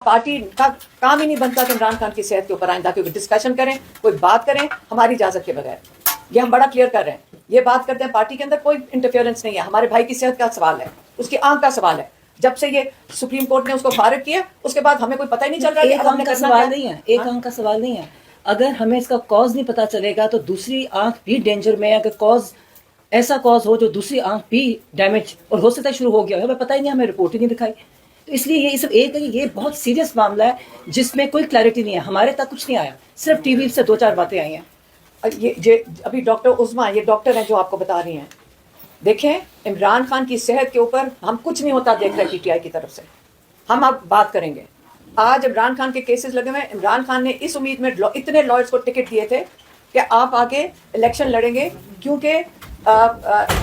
Party का काम ही नहीं बनता कि इमरान खान की सेहत के ऊपर आइंदा कोई डिस्कशन करें, कोई बात करें हमारी इजाजत के बगैर। ये हम बड़ा क्लियर कर रहे हैं। ये बात करते हैं पार्टी के अंदर कोई इंटरफेरेंस नहीं है। हमारे भाई की सेहत का सवाल है, उसकी आंख का सवाल है। जब से ये सुप्रीम कोर्ट ने उसको फारिग किया उसके बाद हमें कोई पता ही नहीं चल रहा है। एक आंख का सवाल नहीं है, एक आंख का सवाल नहीं है। अगर हमें इसका कॉज नहीं पता चलेगा तो दूसरी आंख भी डेंजर में है। अगर कॉज ऐसा कॉज हो जो दूसरी आंख भी डैमेज और हो सकता है शुरू हो गया है, हमें पता ही नहीं, हमें रिपोर्ट ही नहीं दिखाई। तो इसलिए ये सब एक है, ये बहुत सीरियस मामला है जिसमें कोई क्लैरिटी नहीं है। हमारे तक कुछ नहीं आया, सिर्फ टीवी से 2-4 बातें आई हैं। ये अभी डॉक्टर उस्मा, ये डॉक्टर हैं जो आपको बता रही हैं, देखें इमरान खान की सेहत के ऊपर हम कुछ नहीं होता देख रहे पीटीआई की तरफ से। हम अब बात करेंगे। आज इमरान खान के केसेस लगे हुए हैं। इमरान खान ने इस उम्मीद में इतने लॉयर्स को टिकट दिए थे कि आप आगे इलेक्शन लड़ेंगे, क्योंकि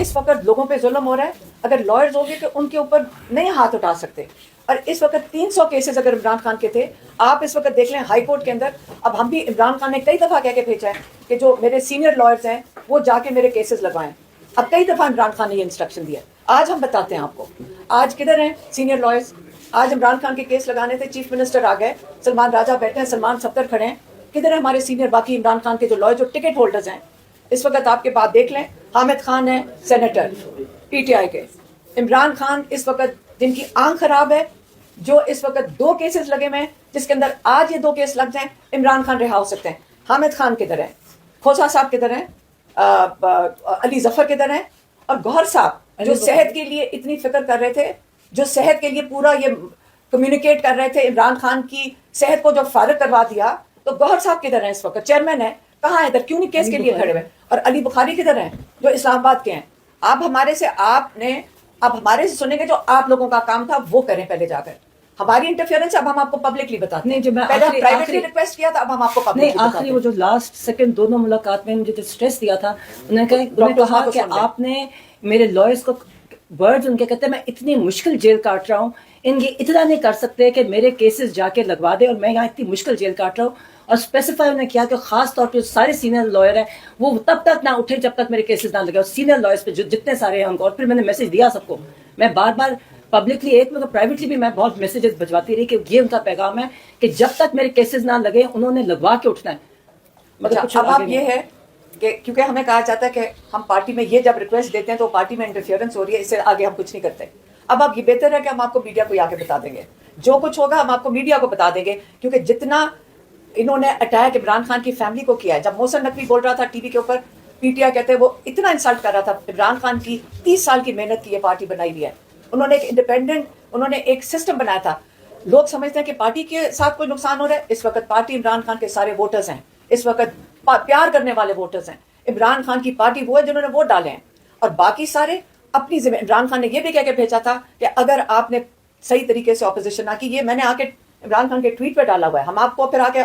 इस वक्त लोगों पे जुल्म हो रहा है। अगर लॉयर्स होंगे कि उनके ऊपर नहीं हाथ उठा सकते। और इस वक्त 300 केसेस अगर इमरान खान के थे, आप इस वक्त देख लें हाई कोर्ट के अंदर। अब हम भी, इमरान खान ने कई दफ़ा कह के भेजा है कि जो मेरे सीनियर लॉयर्स हैं वो जाके मेरे केसेस लगवाएं। अब कई दफ़ा इमरान खान ने ये इंस्ट्रक्शन दिया। आज हम बताते हैं आपको आज किधर हैं सीनियर लॉयर्स। आज इमरान खान के केस लगाने थे, चीफ मिनिस्टर आ गए, सलमान राजा बैठे हैं, सलमान सफ्तर खड़े हैं। किधर है हमारे सीनियर बाकी इमरान खान के जो लॉयर, जो टिकट होल्डर्स हैं। इस वक्त आपके बाद देख लें, हामिद खान है सेनेटर पीटीआई के। इमरान खान इस वक्त जिनकी आंख खराब है, जो इस वक्त 2 केसेस लगे हुए हैं, जिसके अंदर आज ये 2 केस लग जाएं, इमरान खान रिहा हो सकते हैं। हामिद खान किधर है, खोसा साहब किधर हैं, अली जफर किधर हैं, और गौहर साहब जो सेहत के लिए इतनी फिक्र कर रहे थे, जो सेहत के लिए पूरा ये कम्युनिकेट कर रहे थे, इमरान खान की सेहत को जब फारिग करवा दिया तो गौहर साहब किधर हैं इस वक्त, चेयरमैन है, कहाँ है इधर, क्यों नहीं केस के लिए खड़े हुए। और अली बुखारी किधर हैं जो इस्लामाबाद के हैं। आप हमारे से सुनेंगे, जो आप लोगों का काम था वो करें पहले जाकर। हमारी इंटरफेरेंस अब हम आपको पब्लिकली बताते हैं। जो मैं पहले प्राइवेटली रिक्वेस्ट किया था, अब हम आपको पब्लिकली आखिरी वो जो लास्ट सेकंड दोनों मुलाकात में मुझे जो स्ट्रेस दिया था, उन्होंने कहा कि आपने मेरे लॉयर्स को वर्ड्स उनके कहते हैं मैं इतनी मुश्किल जेल काट रहा हूँ, इनके इतना नहीं कर सकते कि मेरे केसेस जाके लगवा दे, और मैं यहाँ इतनी मुश्किल जेल काट रहा हूँ। और स्पेसिफाई उन्होंने किया कि खास तौर पे सारे सीनियर लॉयर हैं वो तब तक ना उठे जब तक मेरे केसेस ना लगे। और सीनियर लॉयर्स पे जो जितने सारे हैं उनको, और फिर मैंने मैसेज दिया सबको, मैं बार बार पब्लिकली एक में प्राइवेटली भी मैं बहुत मैसेजेस भिजवाती रही कि ये उनका पैगाम है कि जब तक मेरे केसेस ना लगे उन्होंने लगवा के उठना है। मतलब अब आप ये है कि क्योंकि हमें कहा जाता है कि हम पार्टी में ये जब रिक्वेस्ट देते हैं तो पार्टी में इंटरफेरेंस हो रही है, इससे आगे हम कुछ नहीं करते। अब आप ये बेहतर है कि हम आपको मीडिया को आके बता देंगे, जो कुछ होगा हम आपको मीडिया को बता देंगे। क्योंकि जितना इन्होंने अटैक इमरान खान की फैमिली को किया है, जब मोहसिन नकवी बोल रहा था टीवी के ऊपर, पीटीआई कहते हैं वो इतना इंसल्ट कर रहा था इमरान खान की 30 साल की मेहनत की ये पार्टी बनाई हुई है। उन्होंने एक इंडिपेंडेंट, उन्होंने एक सिस्टम बनाया था। लोग समझते हैं कि पार्टी के साथ कोई नुकसान हो रहा है। इस वक्त पार्टी इमरान खान के सारे वोटर्स हैं, इस वक्त प्यार करने वाले वोटर्स हैं। इमरान खान की पार्टी वो है जिन्होंने वोट डाले हैं, और बाकी सारे अपनी जिम्मे। इमरान खान ने ये भी कह के भेजा था कि अगर आपने सही तरीके से ऑपोजिशन ना की, ये मैंने आके इमरान खान के ट्वीट पे डाला हुआ है, हम आपको फिर आके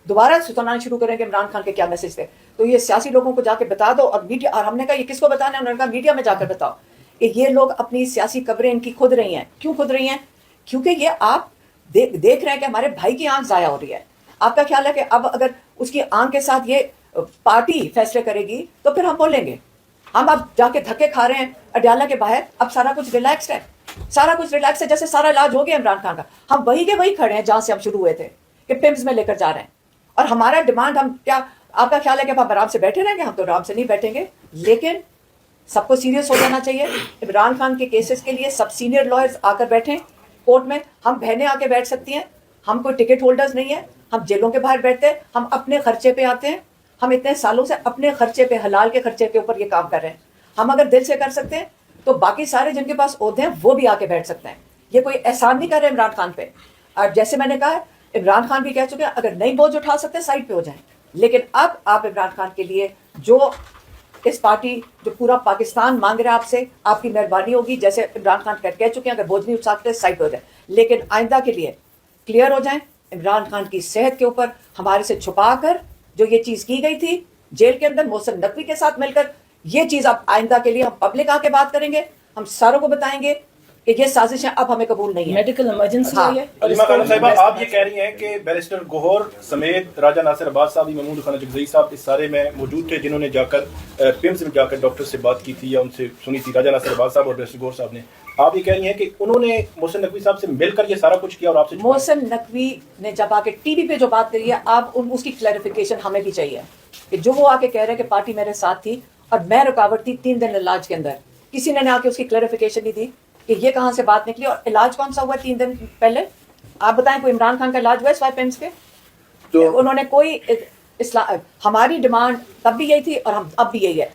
दोबारा सुनाना शुरू करेंगे इमरान खान के क्या मैसेज थे। तो ये सियासी लोगों को जाके बता दो। और मीडिया, और हमने कहा ये किसको बताना है, उन्होंने कहा मीडिया में जाकर बताओ कि ये लोग अपनी सियासी खबरें इनकी खुद रही हैं। क्यों खुद रही हैं? क्योंकि ये आप देख रहे हैं कि हमारे भाई की आंख जाया हो रही है। आपका ख्याल है कि अब अगर उसकी आंख के साथ ये पार्टी फैसले करेगी तो फिर हम बोलेंगे। हम अब जाके धक्के खा रहे हैं अडयाला के बाहर, अब सारा कुछ रिलैक्स है, सारा कुछ रिलैक्स है, जैसे सारा इलाज हो गया इमरान खान का। हम वही के वही खड़े हैं जहां से हम शुरू हुए थे कि पिम्स में लेकर जा रहे हैं। और हमारा डिमांड, हम क्या, आपका ख्याल है कि हम आराम से बैठे रहेंगे? हम तो आराम से नहीं बैठेंगे, लेकिन सबको सीरियस हो जाना चाहिए। इमरान खान के केसेस के लिए सब सीनियर लॉयर्स आकर बैठें कोर्ट में। हम बहनें आके बैठ सकती हैं, हम कोई टिकट होल्डर्स नहीं है, हम जेलों के बाहर बैठते हैं, हम अपने खर्चे पे आते हैं। हम इतने सालों से अपने खर्चे पे, हलाल के खर्चे के ऊपर ये काम कर रहे हैं। हम अगर दिल से कर सकते हैं तो बाकी सारे जिनके पास ओहदे हैं वो भी आके बैठ सकते हैं। ये कोई एहसान नहीं कर रहे इमरान खान पे। और जैसे मैंने कहा, इमरान खान भी कह चुके हैं अगर नहीं बोझ उठा सकते साइड पे हो जाएं। लेकिन अब आप इमरान खान के लिए जो इस पार्टी, जो पूरा पाकिस्तान मांग रहा है आपसे, आपकी मेहरबानी होगी। जैसे इमरान खान कह चुके हैं अगर बोझ नहीं उठा सकते साइड पे हो जाए, लेकिन आइंदा के लिए क्लियर हो जाएं। इमरान खान की सेहत के ऊपर हमारे से छुपा कर जो ये चीज की गई थी जेल के अंदर मोहसिन नकवी के साथ मिलकर, ये चीज अब आइंदा के लिए हम पब्लिक आके बात करेंगे, हम सारों को बताएंगे कि ये साजिशें अब हमें कबूल नहीं है। मेडिकल इमरजेंसी हाँ। है। साहिबा, आप ये कह रही हैं कि बैरिस्टर गौहर समेत राजा नासिर अब्बास साहब, महमूद खान जगजई साहब इस सारे में मौजूद थे जिन्होंने जाकर पिम्स में जाकर डॉक्टर से बात की थी या उनसे सुनी थी। राजा नासिर अब्बास साहब और बैरिस्टर गौहर साहब ने آپ یہ کہہ رہی ہیں کہ انہوں نے محسن نقوی صاحب سے مل کر یہ سارا کچھ کیا اور آپ سے چھپایا؟ محسن نقوی نے جب آ کے ٹی وی پہ جو بات کری ہے آپ اس کی کلیریفیکیشن ہمیں بھی چاہیے کہ جو وہ آ کے کہہ رہے ہیں کہ پارٹی میرے ساتھ تھی اور میں رکاوٹ تھی 3 دن علاج کے اندر، کسی نے آ کے اس کی کلیریفیکیشن نہیں دی کہ یہ کہاں سے بات نکلی اور علاج کون سا ہوا 3 دن پہلے؟ آپ بتائیں کوئی عمران خان کا علاج ہوا ہے سوائے پینس کے؟ تو انہوں نے کوئی ہماری ڈیمانڈ تب بھی یہی تھی اور ہم اب بھی یہی ہے.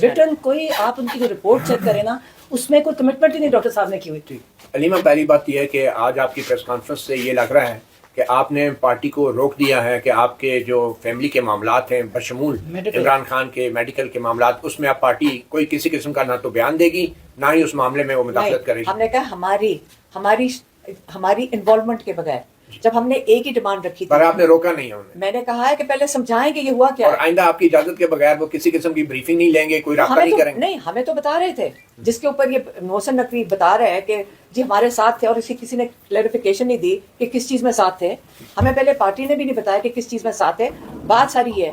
ریٹرن کوئی آپ ان کی جو رپورٹ چیک کریں نا اس میں کوئی کمٹمنٹ ہی نہیں ڈاکٹر صاحب نے کی ہوئی تھی. علیمہ پہلی بات یہ ہے کہ آج آپ کی پریس کانفرنس سے یہ لگ رہا ہے کہ آپ نے پارٹی کو روک دیا ہے کہ آپ کے جو فیملی کے معاملات ہیں بشمول عمران خان کے میڈیکل کے معاملات، اس میں آپ پارٹی کوئی کسی قسم کا نہ تو بیان دے گی نہ ہی اس معاملے میں وہ مداخلت کرے گی. ہم نے کہا ہماری انوالومنٹ کے بغیر جب ہم نے ایک ہی ڈیمانڈ رکھی تھی. پر آپ نے روکا نہیں ہے میں نے کہا ہے کہ پہلے سمجھائیں کہ یہ ہوا کیا اور آئندہ آپ کی اجازت کے بغیر وہ کسی قسم کی بریفنگ نہیں لیں گے، کوئی رابطہ نہیں کریں گے. نہیں، ہمیں تو بتا رہے تھے جس کے اوپر یہ محسن نقوی بتا رہے ہیں کہ جی ہمارے ساتھ تھے اور اسی کسی نے کلیریفیکیشن نہیں دی کہ کس چیز میں ساتھ تھے. ہمیں پہلے پارٹی نے بھی نہیں بتایا کہ کس چیز میں ساتھ ہے. بات ساری ہے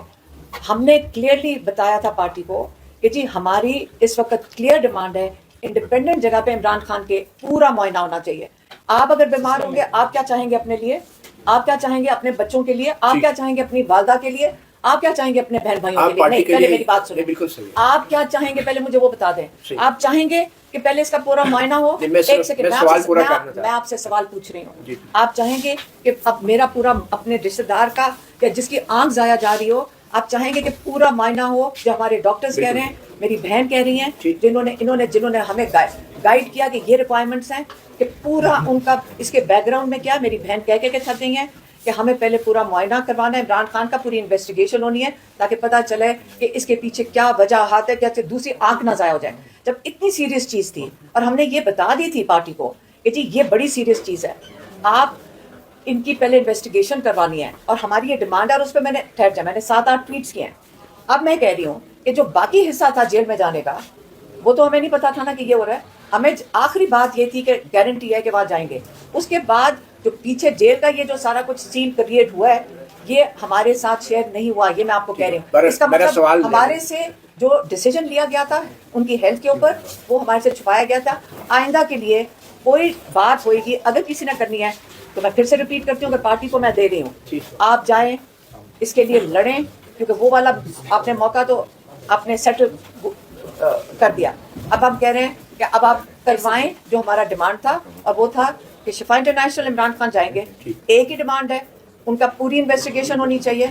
ہم نے کلیئرلی بتایا تھا پارٹی کو کہ جی ہماری اس وقت کلیئر ڈیمانڈ ہے انڈیپینڈنٹ جگہ پہ عمران خان کے پورا معائنہ ہونا چاہیے. آپ اگر بیمار ہوں گے آپ کیا چاہیں گے اپنے لیے؟ آپ کیا چاہیں گے اپنے بچوں کے لیے؟ آپ کیا چاہیں گے اپنی والدہ کے لیے؟ آپ کیا چاہیں گے اپنے بہن بھائیوں کے لیے؟ نہیں، پہلے میری بات سنیں. بالکل صحیح. آپ کیا چاہیں گے پہلے مجھے وہ بتا دیں. آپ چاہیں گے کہ پہلے اس کا پورا معائنہ ہو؟ ایک سیکنڈ، میں آپ سے سوال پوچھ رہی ہوں. آپ چاہیں گے کہ اب میرا پورا اپنے رشتے دار کا یا جس کی آنکھ ضائع جا رہی ہو آپ چاہیں گے کہ پورا معائنہ ہو جو ہمارے ڈاکٹرز کہہ رہے ہیں، میری بہن کہہ رہی ہیں، جنہوں نے ہمیں گائیڈ کیا کہ یہ ریکوائرمنٹس ہیں کہ پورا ان کا اس کے بیک گراؤنڈ میں کیا میری بہن کہہ کے تھک گئی ہیں کہ ہمیں پہلے پورا معائنہ کروانا ہے عمران خان کا، پوری انویسٹیگیشن ہونی ہے تاکہ پتہ چلے کہ اس کے پیچھے کیا وجہ ہے، کیا دوسری آنکھ نہ ضائع ہو جائے. جب اتنی سیریس چیز تھی اور ہم نے یہ بتا دی تھی پارٹی کو کہ جی یہ بڑی سیریس چیز ہے، آپ ان کی پہلے انویسٹیگیشن کروانی ہے اور ہماری یہ ڈیمانڈ ہے. اور اس پہ میں نے 7-8 ٹویٹس کیے ہیں. اب میں کہہ رہی ہوں کہ جو باقی حصہ تھا جیل میں جانے کا وہ تو ہمیں نہیں پتا تھا نا کہ یہ ہو رہا ہے. ہمیں آخری بات یہ تھی کہ گارنٹی ہے کہ وہاں جائیں گے. اس کے بعد جو پیچھے جیل کا یہ جو سارا کچھ سین کریٹ ہوا ہے یہ ہمارے ساتھ شیئر نہیں ہوا. یہ میں آپ کو کہہ رہی ہوں. اس کا مطلب ہمارے سے جو ڈیسیجن لیا گیا تھا ان کی ہیلتھ کے اوپر وہ ہمارے سے چھپایا گیا تھا. آئندہ کے لیے کوئی بات ہوئے گی اگر کسی نے کرنی ہے تو میں پھر سے ریپیٹ کرتی ہوں کہ پارٹی کو میں دے رہی ہوں. آپ جائیں اس کے لیے لڑیں کیونکہ وہ والا آپ نے موقع تو آپ نے سیٹل کر دیا. اب ہم کہہ رہے ہیں کہ اب آپ کروائیں جو ہمارا ڈیمانڈ تھا اور وہ تھا کہ شفا انٹرنیشنل عمران خان جائیں گے. ایک ہی ڈیمانڈ ہے ان کا پوری انویسٹیگیشن ہونی چاہیے،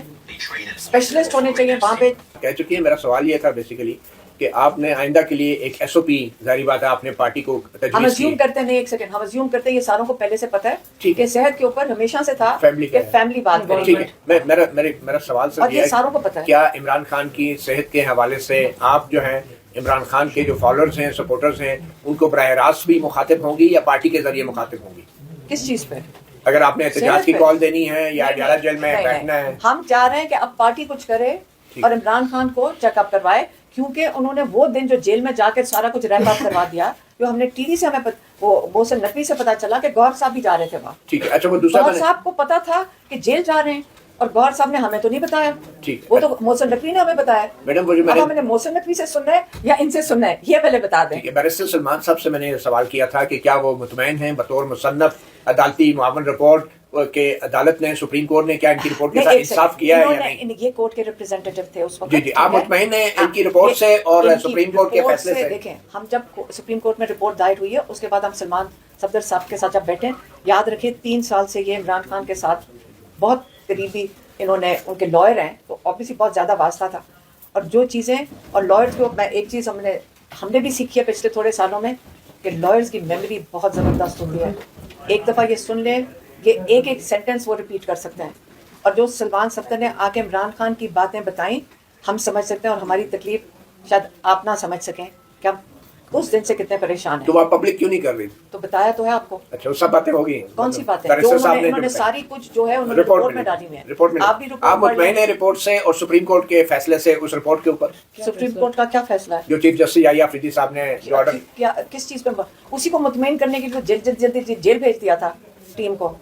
اسپیشلسٹ ہونے چاہیے وہاں پہ. کہہ چکی ہے. میرا سوال یہ تھا بیسیکلی کہ آپ نے آئندہ کے لیے ایک ایس او پی ظاہری بات ہے آپ نے پارٹی کو ہم تجویز کی. ازیوم کرتے ہیں، ایک سیکنڈ، ہم ازیوم کرتے ہیں یہ ساروں کو پہلے سے پتہ ہے کہ صحت کے اوپر ہمیشہ سے تھا کہ فیملی بات کریں. ٹھیک ہے. میرا سوال اور صرف یہ یہ ساروں کو پتہ ہے ہے. کیا عمران خان کی صحت کے حوالے سے آپ جو ہیں عمران خان کے جو فالوورز ہیں سپورٹرز ہیں ان کو براہ راست بھی مخاطب ہوں گی یا پارٹی کے ذریعے مخاطب ہوں گی؟ کس چیز پہ؟ اگر آپ نے احتجاج کی کال دینی ہے یا اڈیالہ جیل میں بیٹھنا ہے. ہم چاہ رہے ہیں کہ اب پارٹی کچھ کرے اور عمران خان کو چیک اپ کروائے کیونکہ انہوں نے وہ دن جو جیل میں جا کے سارا کچھ ریپ اپ کروا دیا جو ہم نے ٹی وی سے ہمیں وہ محسن نقوی سے پتا چلا کہ گوہر صاحب بھی جا رہے تھے وہاں. ٹھیک ہے. اچھا وہ دوسرا گوہر صاحب کو پتا تھا کہ جیل جا رہے ہیں اور گوہر صاحب نے ہمیں تو نہیں بتایا. وہ تو محسن نقوی نے ہمیں بتایا. میڈم اب ہم نے محسن نقوی سے سننا ہے یا ان سے سننا ہے یہ پہلے بتا دیں. بیرسٹر سلمان صاحب سے میں نے سوال کیا تھا کہ کیا وہ مطمئن ہیں بطور مصنف عدالتی معاون رپورٹ کہ عدالت نے سپریم کورٹ نے کیا ان کی رپورٹ کے ساتھ انصاف کیا ہے یا نہیں؟ یہ کورٹ کے ریپریزنٹیٹو تھے اس وقت. جی آپ مطمئن ہیں ان کی رپورٹ سے اور سپریم کورٹ کے فیصلے سے؟ دیکھیں ہم جب سپریم کورٹ میں رپورٹ دائر ہوئی ہے اس کے بعد ہم سلمان صفدر صاحب کے ساتھ جب بیٹھے یاد رکھیے 3 سال سے یہ عمران خان کے ساتھ بہت قریبی انہوں نے ان کے لائر ہیں تو آبویسلی بہت زیادہ واسطہ تھا. اور جو چیزیں اور لائرز کو میں ایک چیز ہم نے بھی سیکھی ہے پچھلے تھوڑے سالوں میں کہ لائرز کی میموری بہت زبردست ہوتی ہے. ایک دفعہ یہ سن لیں یہ ایک سینٹنس وہ ریپیٹ کر سکتے ہیں. اور جو سلمان صفدر نے آ کے عمران خان کی باتیں بتائیں ہم سمجھ سکتے ہیں اور ہماری تکلیف شاید آپ نہ سمجھ سکیں کہ ہم اس دن سے کتنے پریشان ہیں. تو آپ پبلک کیوں نہیں کر رہی؟ تو بتایا تو ہے آپ کو. اچھا وہ سب باتیں ہوگی. کون سی باتیں جو انہوں نے ساری کچھ جو ہے انہوں نے رپورٹ میں ڈالی ہوئی ہیں. آپ مطمئن ہیں رپورٹ سے اور سپریم کورٹ کے فیصلے سے اس رپورٹ کے اوپر؟ سپریم کورٹ کا کیا فیصلہ ہے جو چیف جسٹس یحییٰ آفریدی صاحب نے جو آرڈر کس چیز پہ اسی کو مطمئن کرنے کے لیے جلدی جیل بھیج دیا تھا ٹیم کو.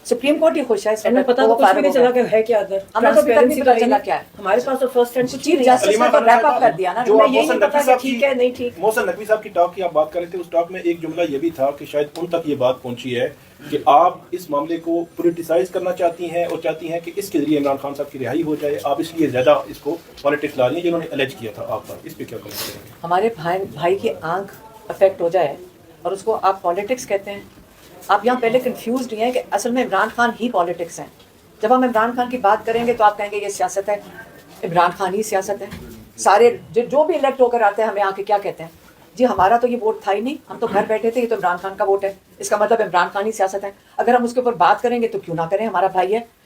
सुप्रीम कोर्ट ही खुश है इस हमें वक्त, पता वो तो कुछ भी फारिग नहीं हो चला गए। कि है क्या अंदर, हमें तो अभी तक नहीं ट्रांसपेरेंसी पता तो चला है क्या है। नहीं। हमारे पास तो फर्स्ट हैंड कुछ चीफ नहीं है। जस्टिस ने तो रैप अप कर दिया ना। जो मैं आप यही मोहसिन नहीं नकवी पता साहब कि ठीक है नहीं ठीक। मोहसिन नकवी साहब की टॉक की आप बात कर रहे थे, उस टॉक में एक जुमला ये भी था कि शायद उन तक ये बात पहुंची है कि आप इस मामले को पोलिटिसाइज करना चाहती हैं और चाहती हैं कि इसके जरिए इमरान खान साहब की रिहाई हो जाए, आप इसलिए ज्यादा इसको पॉलिटिक्स ला रही हैं जिन्होंने एलेज किया था आप पर। इस पे क्या कमेंट करेंगे? हमारे भाई की आंख अफेक्ट हो जाए और उसको आप पॉलिटिक्स कहते हैं। आप यहाँ पहले कंफ्यूज नहीं है कि असल में इमरान खान ही पॉलिटिक्स हैं। जब हम इमरान खान की बात करेंगे तो आप कहेंगे ये सियासत है, इमरान खान ही सियासत है। सारे जो भी इलेक्ट होकर आते हैं हमें आके क्या कहते हैं, जी हमारा तो ये वोट था ही नहीं, हम तो घर बैठे थे, ये तो इमरान खान का वोट है, इसका मतलब इमरान खान ही सियासत है। अगर हम उसके ऊपर बात करेंगे तो क्यों ना करें, हमारा भाई है।